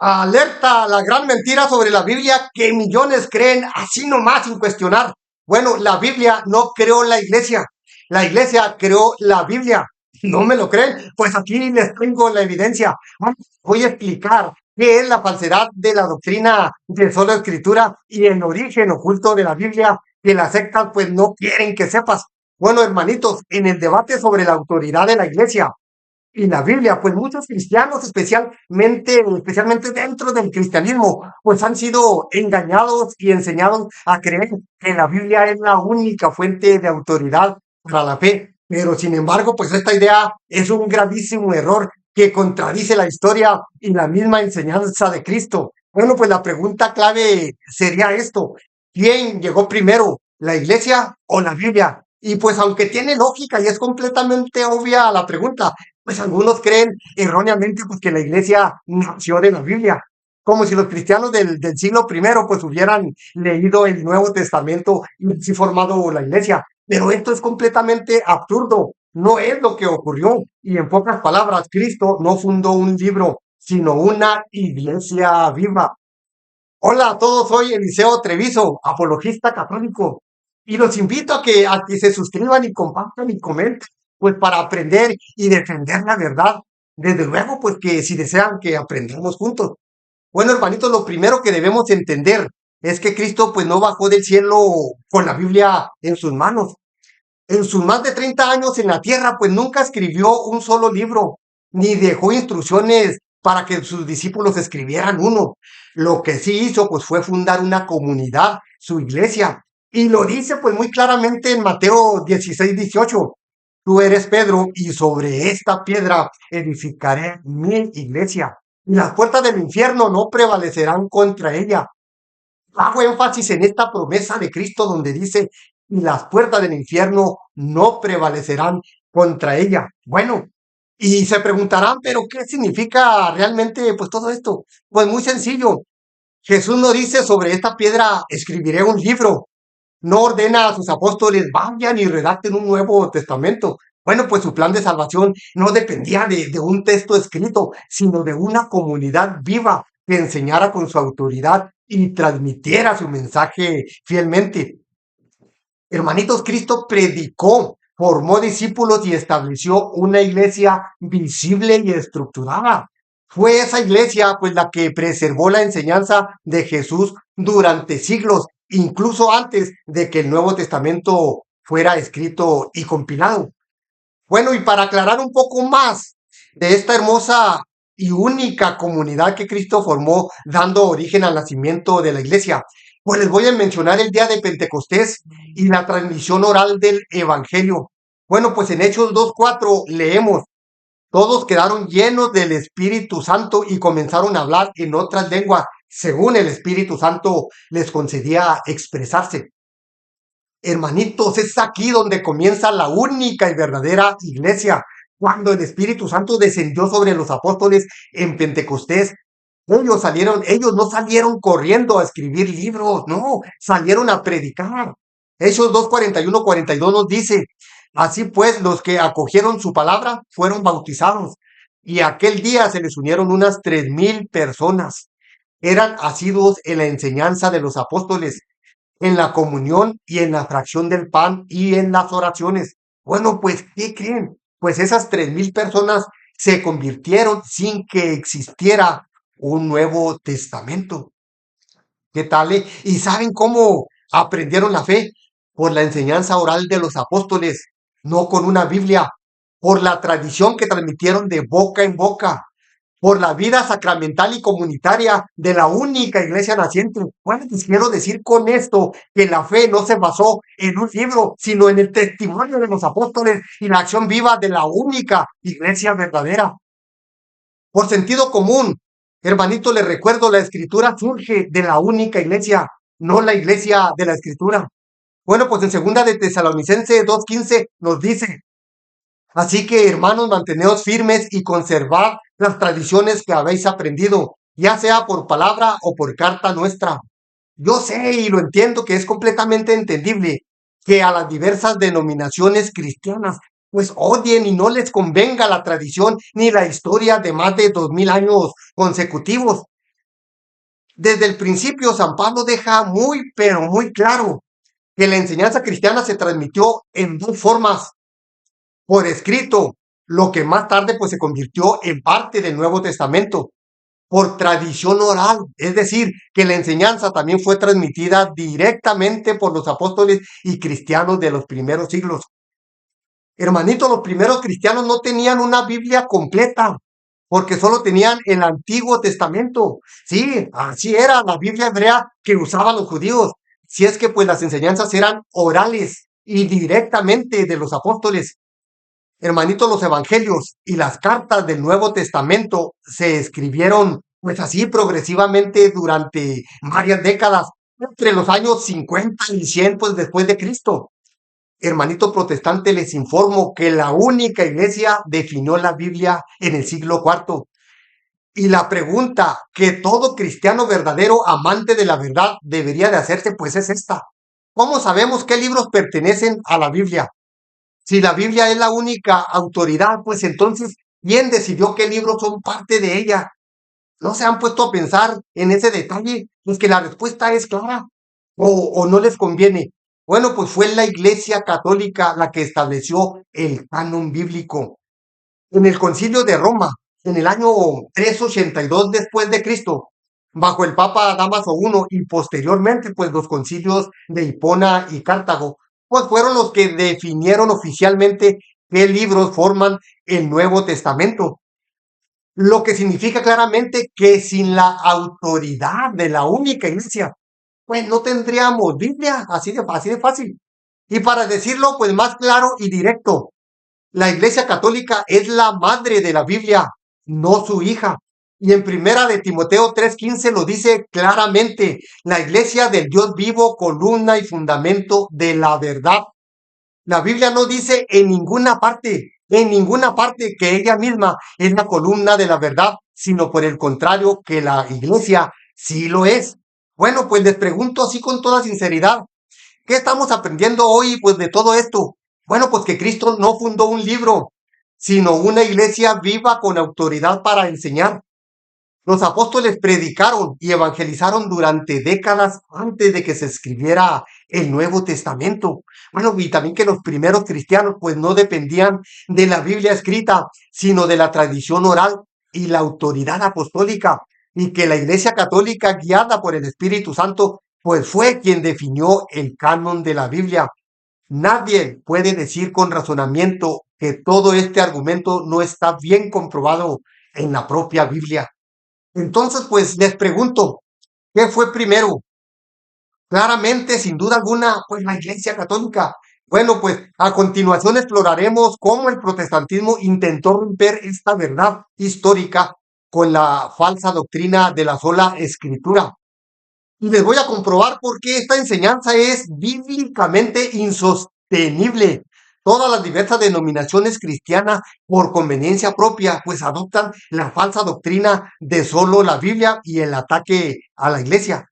Alerta, la gran mentira sobre la Biblia que millones creen así nomás sin cuestionar. Bueno, la Biblia no creó la iglesia creó la Biblia. ¿No me lo creen? Pues aquí les tengo la evidencia. Voy a explicar qué es la falsedad de la doctrina de sola escritura y el origen oculto de la Biblia que las sectas pues no quieren que sepas. Bueno, hermanitos, en el debate sobre la autoridad de la iglesia, y la Biblia, pues muchos cristianos, especialmente dentro del cristianismo, pues han sido engañados y enseñados a creer que la Biblia es la única fuente de autoridad para la fe. Pero sin embargo, pues esta idea es un gravísimo error que contradice la historia y la misma enseñanza de Cristo. Bueno, pues la pregunta clave sería esto: ¿quién llegó primero, la iglesia o la Biblia? Y pues aunque tiene lógica y es completamente obvia la pregunta, pues algunos creen erróneamente pues, que la iglesia nació de la Biblia, como si los cristianos del siglo primero pues hubieran leído el Nuevo Testamento y así formado la iglesia. Pero esto es completamente absurdo, no es lo que ocurrió. Y en pocas palabras, Cristo no fundó un libro, sino una iglesia viva. Hola a todos, soy Eliseo Treviso, apologista católico, y los invito a que se suscriban y compartan y comenten, pues para aprender y defender la verdad. Desde luego, pues que si desean que aprendamos juntos. Bueno, hermanitos, lo primero que debemos entender es que Cristo pues no bajó del cielo con la Biblia en sus manos. En sus más de 30 años en la tierra, pues nunca escribió un solo libro, ni dejó instrucciones para que sus discípulos escribieran uno. Lo que sí hizo, pues fue fundar una comunidad, su iglesia. Y lo dice pues muy claramente en Mateo 16:18. Tú eres Pedro y sobre esta piedra edificaré mi iglesia. Y las puertas del infierno no prevalecerán contra ella. Hago énfasis en esta promesa de Cristo donde dice, y las puertas del infierno no prevalecerán contra ella. Bueno, y se preguntarán, pero ¿qué significa realmente pues todo esto? Pues muy sencillo. Jesús no dice sobre esta piedra escribiré un libro, no ordena a sus apóstoles vayan y redacten un Nuevo Testamento. Bueno, pues su plan de salvación no dependía de un texto escrito, sino de una comunidad viva que enseñara con su autoridad y transmitiera su mensaje fielmente. Hermanitos, Cristo predicó, formó discípulos y estableció una iglesia visible y estructurada. Fue esa iglesia, pues, la que preservó la enseñanza de Jesús durante siglos, incluso antes de que el Nuevo Testamento fuera escrito y compilado. Bueno, y para aclarar un poco más de esta hermosa y única comunidad que Cristo formó, dando origen al nacimiento de la iglesia, pues les voy a mencionar el día de Pentecostés y la transmisión oral del Evangelio. Bueno, pues en Hechos 2:4 leemos, todos quedaron llenos del Espíritu Santo y comenzaron a hablar en otras lenguas, según el Espíritu Santo les concedía expresarse. Hermanitos, es aquí donde comienza la única y verdadera iglesia. Cuando el Espíritu Santo descendió sobre los apóstoles en Pentecostés, ellos no salieron corriendo a escribir libros, no, salieron a predicar. Hechos 2:41-42 nos dice, así pues los que acogieron su palabra fueron bautizados y aquel día se les unieron unas 3,000 personas. Eran asiduos en la enseñanza de los apóstoles, en la comunión y en la fracción del pan y en las oraciones. Bueno, pues, ¿qué creen? Pues esas 3,000 personas se convirtieron sin que existiera un Nuevo Testamento. ¿Qué tal? ¿Y saben cómo aprendieron la fe? Por la enseñanza oral de los apóstoles, no con una Biblia, por la tradición que transmitieron de boca en boca, por la vida sacramental y comunitaria de la única iglesia naciente. Bueno, pues quiero decir con esto que la fe no se basó en un libro, sino en el testimonio de los apóstoles y la acción viva de la única iglesia verdadera. Por sentido común, hermanito, le recuerdo, la escritura surge de la única iglesia, no la iglesia de la escritura. Bueno, pues en segunda de Tesalonicenses 2:15 nos dice, así que, hermanos, manteneos firmes y conservad las tradiciones que habéis aprendido, ya sea por palabra o por carta nuestra. Yo sé y lo entiendo que es completamente entendible que a las diversas denominaciones cristianas pues odien y no les convenga la tradición ni la historia de más de 2,000 años consecutivos. Desde el principio, San Pablo deja muy, pero muy claro que la enseñanza cristiana se transmitió en dos formas: por escrito, lo que más tarde pues se convirtió en parte del Nuevo Testamento; por tradición oral, es decir, que la enseñanza también fue transmitida directamente por los apóstoles y cristianos de los primeros siglos. Hermanito, los primeros cristianos no tenían una Biblia completa, porque solo tenían el Antiguo Testamento. Sí, así era la Biblia hebrea que usaban los judíos. Si es que pues las enseñanzas eran orales y directamente de los apóstoles. Hermanito, los evangelios y las cartas del Nuevo Testamento se escribieron pues así progresivamente durante varias décadas, entre los años 50 y 100 pues después de Cristo. Hermanito protestante, les informo que la única iglesia definió la Biblia en el siglo IV. Y la pregunta que todo cristiano verdadero, amante de la verdad, debería de hacerse, pues es esta: ¿cómo sabemos qué libros pertenecen a la Biblia? Si la Biblia es la única autoridad, pues entonces, ¿quién decidió qué libros son parte de ella? ¿No se han puesto a pensar en ese detalle? Pues que la respuesta es clara. O no les conviene. Bueno, pues fue la Iglesia Católica la que estableció el canon bíblico. En el Concilio de Roma, en el año 382 después de Cristo, bajo el Papa Dámaso I, y posteriormente pues los concilios de Hipona y Cartago, pues fueron los que definieron oficialmente qué libros forman el Nuevo Testamento. Lo que significa claramente que sin la autoridad de la única iglesia, pues no tendríamos Biblia, así de fácil. Y para decirlo pues más claro y directo, la Iglesia Católica es la madre de la Biblia, no su hija. Y en primera de Timoteo 3:15 lo dice claramente: la Iglesia del Dios vivo, columna y fundamento de la verdad. La Biblia no dice en ninguna parte que ella misma es la columna de la verdad, sino por el contrario, que la Iglesia sí lo es. Bueno, pues les pregunto así con toda sinceridad, ¿qué estamos aprendiendo hoy pues de todo esto? Bueno, pues que Cristo no fundó un libro, sino una iglesia viva con autoridad para enseñar. Los apóstoles predicaron y evangelizaron durante décadas antes de que se escribiera el Nuevo Testamento. Bueno, y también que los primeros cristianos pues no dependían de la Biblia escrita, sino de la tradición oral y la autoridad apostólica, y que la Iglesia Católica, guiada por el Espíritu Santo, pues fue quien definió el canon de la Biblia. Nadie puede decir con razonamiento que todo este argumento no está bien comprobado en la propia Biblia. Entonces, pues les pregunto, ¿qué fue primero? Claramente, sin duda alguna, pues la Iglesia Católica. Bueno, pues a continuación exploraremos cómo el protestantismo intentó romper esta verdad histórica con la falsa doctrina de la sola escritura. Y les voy a comprobar por qué esta enseñanza es bíblicamente insostenible. Todas las diversas denominaciones cristianas, por conveniencia propia, pues adoptan la falsa doctrina de solo la Biblia y el ataque a la iglesia.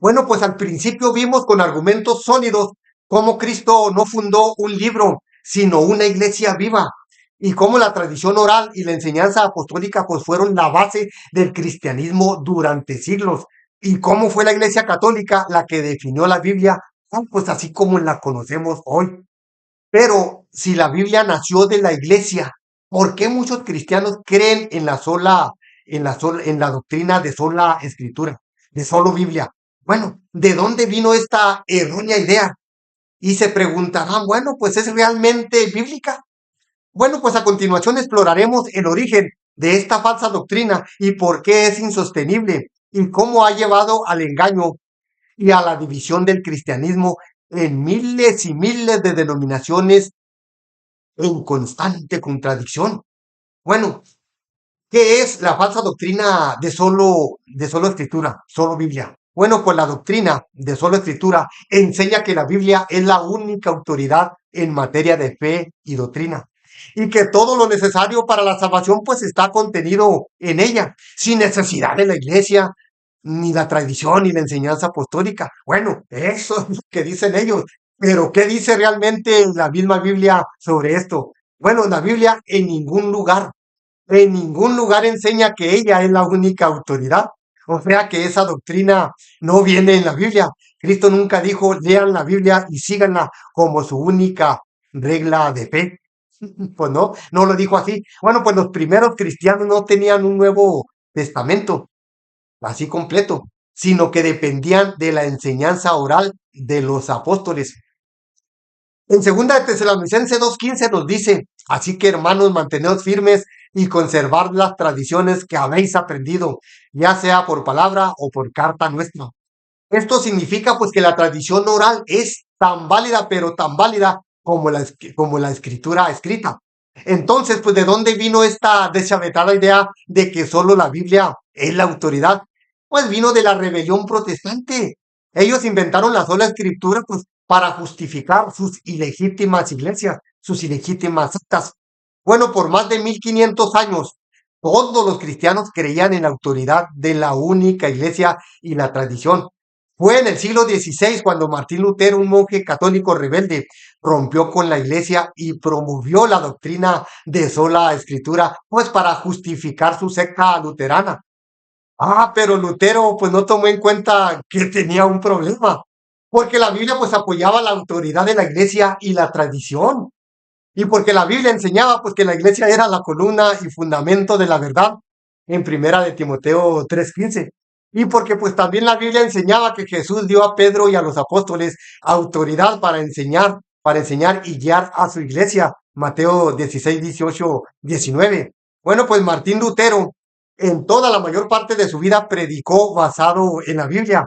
Bueno, pues al principio vimos con argumentos sólidos cómo Cristo no fundó un libro, sino una iglesia viva, y cómo la tradición oral y la enseñanza apostólica pues fueron la base del cristianismo durante siglos, y cómo fue la Iglesia Católica la que definió la Biblia, pues así como la conocemos hoy. Pero si la Biblia nació de la iglesia, ¿por qué muchos cristianos creen en la doctrina de sola escritura, de solo Biblia? Bueno, ¿de dónde vino esta errónea idea? Y se preguntarán, bueno, pues ¿es realmente bíblica? Bueno, pues a continuación exploraremos el origen de esta falsa doctrina y por qué es insostenible y cómo ha llevado al engaño y a la división del cristianismo en miles y miles de denominaciones en constante contradicción. Bueno, ¿qué es la falsa doctrina de solo escritura, solo Biblia? Bueno, pues la doctrina de solo escritura enseña que la Biblia es la única autoridad en materia de fe y doctrina, y que todo lo necesario para la salvación pues está contenido en ella, sin necesidad de la iglesia, ni la tradición, ni la enseñanza apostólica. Bueno, eso es lo que dicen ellos. Pero ¿qué dice realmente la misma Biblia sobre esto? Bueno, la Biblia en ningún lugar enseña que ella es la única autoridad. O sea que esa doctrina no viene en la Biblia. Cristo nunca dijo, lean la Biblia y síganla como su única regla de fe. Pues no, no lo dijo así. Bueno, pues los primeros cristianos no tenían un Nuevo Testamento así completo, sino que dependían de la enseñanza oral de los apóstoles. En segunda de Tesalonicenses 2:15 nos dice, así que hermanos, manteneos firmes y conservad las tradiciones que habéis aprendido, ya sea por palabra o por carta nuestra. Esto significa pues que la tradición oral es tan válida, pero tan válida como la escritura escrita. Entonces, pues, ¿de dónde vino esta deschavetada idea de que solo la Biblia es la autoridad? Pues vino de la rebelión protestante. Ellos inventaron la sola escritura, pues, para justificar sus ilegítimas iglesias, sus ilegítimas sectas. Bueno, por más de 1500 años, todos los cristianos creían en la autoridad de la única iglesia y la tradición. Fue en el siglo XVI cuando Martín Lutero, un monje católico rebelde, rompió con la iglesia y promovió la doctrina de sola escritura, pues para justificar su secta luterana. Pero Lutero pues no tomó en cuenta que tenía un problema, porque la Biblia pues apoyaba la autoridad de la iglesia y la tradición, y porque la Biblia enseñaba pues que la iglesia era la columna y fundamento de la verdad en primera de Timoteo 3:15. Y porque pues también la Biblia enseñaba que Jesús dio a Pedro y a los apóstoles autoridad para enseñar y guiar a su iglesia. Mateo 16, 18, 19. Bueno, pues Martín Lutero en toda la mayor parte de su vida predicó basado en la Biblia.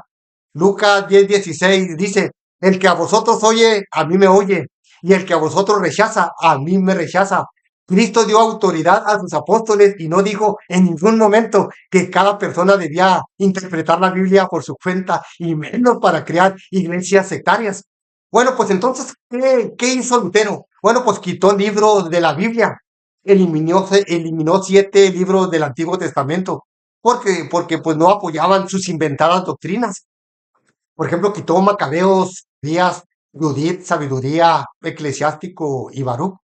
Lucas 10:16 dice, el que a vosotros oye, a mí me oye, y el que a vosotros rechaza, a mí me rechaza. Cristo dio autoridad a sus apóstoles y no dijo en ningún momento que cada persona debía interpretar la Biblia por su cuenta y menos para crear iglesias sectarias. Bueno, pues entonces, ¿qué hizo Lutero? Bueno, pues quitó libros de la Biblia, eliminó 7 libros del Antiguo Testamento, porque pues no apoyaban sus inventadas doctrinas. Por ejemplo, quitó Macabeos, Días, Judith, Sabiduría, Eclesiástico y Baruch.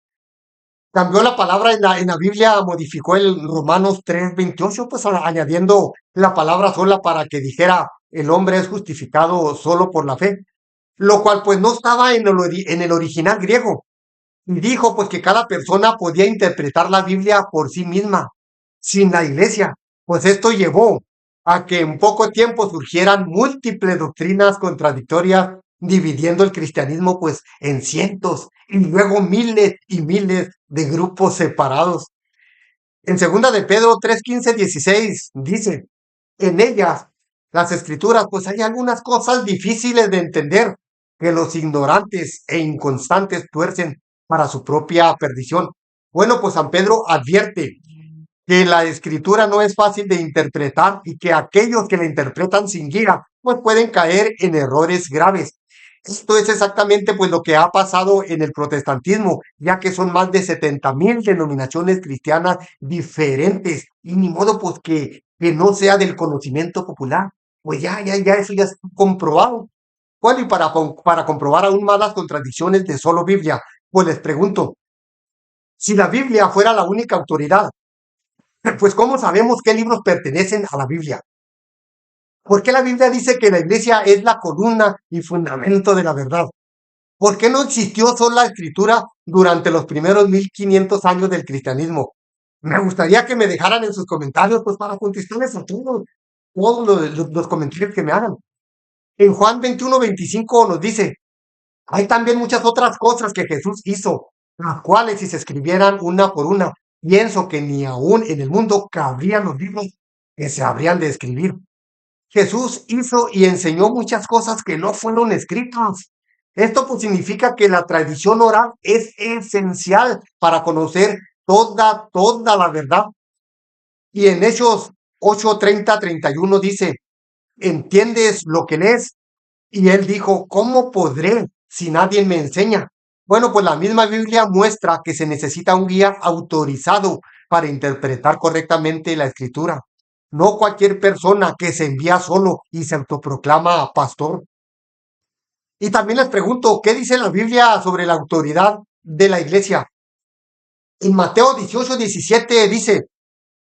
Cambió la palabra en la Biblia, modificó el Romanos 3:28, pues añadiendo la palabra sola para que dijera el hombre es justificado solo por la fe, lo cual pues no estaba en el original griego. Y dijo pues que cada persona podía interpretar la Biblia por sí misma, sin la iglesia. Pues esto llevó a que en poco tiempo surgieran múltiples doctrinas contradictorias, dividiendo el cristianismo pues en cientos y luego miles y miles de grupos separados. En segunda de Pedro 3:15-16 dice, en ellas, las escrituras, pues hay algunas cosas difíciles de entender que los ignorantes e inconstantes tuercen para su propia perdición. Bueno, pues San Pedro advierte que la escritura no es fácil de interpretar y que aquellos que la interpretan sin guía, pues pueden caer en errores graves. Esto es exactamente pues lo que ha pasado en el protestantismo, ya que son más de 70,000 denominaciones cristianas diferentes y ni modo pues que no sea del conocimiento popular. Pues ya eso ya está comprobado. Bueno, y para comprobar aún más las contradicciones de solo Biblia, pues les pregunto, si la Biblia fuera la única autoridad, pues ¿cómo sabemos qué libros pertenecen a la Biblia? ¿Por qué la Biblia dice que la iglesia es la columna y fundamento de la verdad? ¿Por qué no existió sola escritura durante los primeros 1500 años del cristianismo? Me gustaría que me dejaran en sus comentarios, pues para contestarles a todos los comentarios que me hagan. En Juan 21:25 nos dice, hay también muchas otras cosas que Jesús hizo, las cuales si se escribieran una por una, pienso que ni aún en el mundo cabrían los libros que se habrían de escribir. Jesús hizo y enseñó muchas cosas que no fueron escritas. Esto pues significa que la tradición oral es esencial para conocer toda la verdad. Y en Hechos 8:30-31 dice, ¿entiendes lo que lees? Y él dijo, ¿cómo podré si nadie me enseña? Bueno, pues la misma Biblia muestra que se necesita un guía autorizado para interpretar correctamente la escritura. No cualquier persona que se envía solo y se autoproclama pastor. Y también les pregunto, ¿qué dice la Biblia sobre la autoridad de la iglesia? En Mateo 18:17 dice,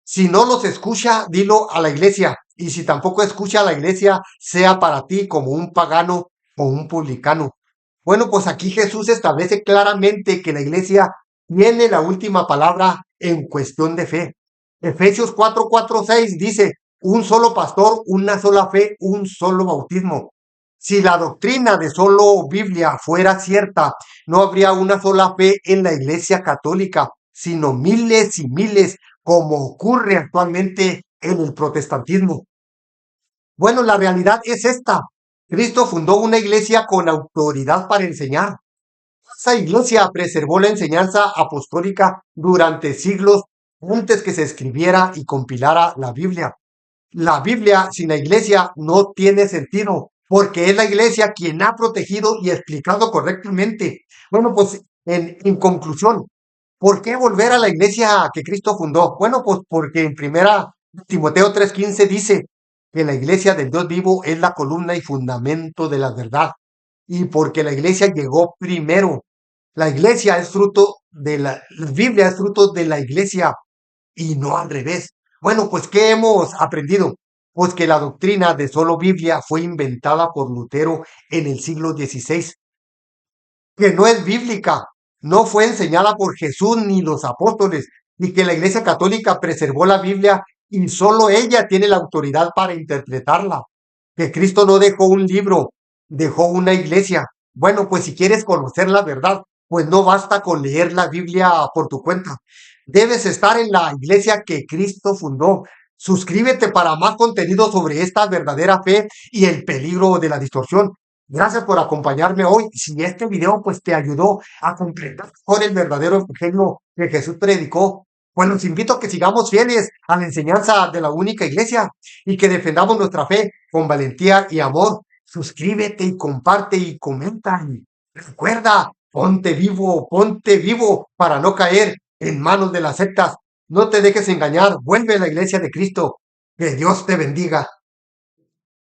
si no los escucha, dilo a la iglesia. Y si tampoco escucha a la iglesia, sea para ti como un pagano o un publicano. Bueno, pues aquí Jesús establece claramente que la iglesia tiene la última palabra en cuestión de fe. Efesios 4:4-6 dice, un solo pastor, una sola fe, un solo bautismo. Si la doctrina de solo Biblia fuera cierta, no habría una sola fe en la iglesia católica, sino miles y miles, como ocurre actualmente en el protestantismo. Bueno, la realidad es esta. Cristo fundó una iglesia con autoridad para enseñar. Esa iglesia preservó la enseñanza apostólica durante siglos antes que se escribiera y compilara la Biblia. La Biblia sin la iglesia no tiene sentido, porque es la iglesia quien ha protegido y explicado correctamente. Bueno, pues en conclusión, ¿por qué volver a la iglesia que Cristo fundó? Bueno, pues porque en primera Timoteo 3:15 dice que la iglesia del Dios vivo es la columna y fundamento de la verdad. Y porque la iglesia llegó primero. La iglesia es fruto de la Biblia es fruto de la iglesia y no al revés. Bueno, pues ¿qué hemos aprendido? Pues que la doctrina de solo Biblia fue inventada por Lutero en el siglo XVI, que no es bíblica, no fue enseñada por Jesús ni los apóstoles, y que la Iglesia Católica preservó la Biblia y solo ella tiene la autoridad para interpretarla. Que Cristo no dejó un libro, dejó una iglesia. Bueno, pues si quieres conocer la verdad, pues no basta con leer la Biblia por tu cuenta. Debes estar en la iglesia que Cristo fundó. Suscríbete para más contenido sobre esta verdadera fe y el peligro de la distorsión. Gracias por acompañarme hoy. Si este video pues te ayudó a comprender mejor el verdadero evangelio que Jesús predicó, pues los invito a que sigamos fieles a la enseñanza de la única iglesia y que defendamos nuestra fe con valentía y amor. Suscríbete y comparte y comenta. Y recuerda, ponte vivo para no caer en manos de las sectas. No te dejes engañar, vuelve a la iglesia de Cristo. Que Dios te bendiga.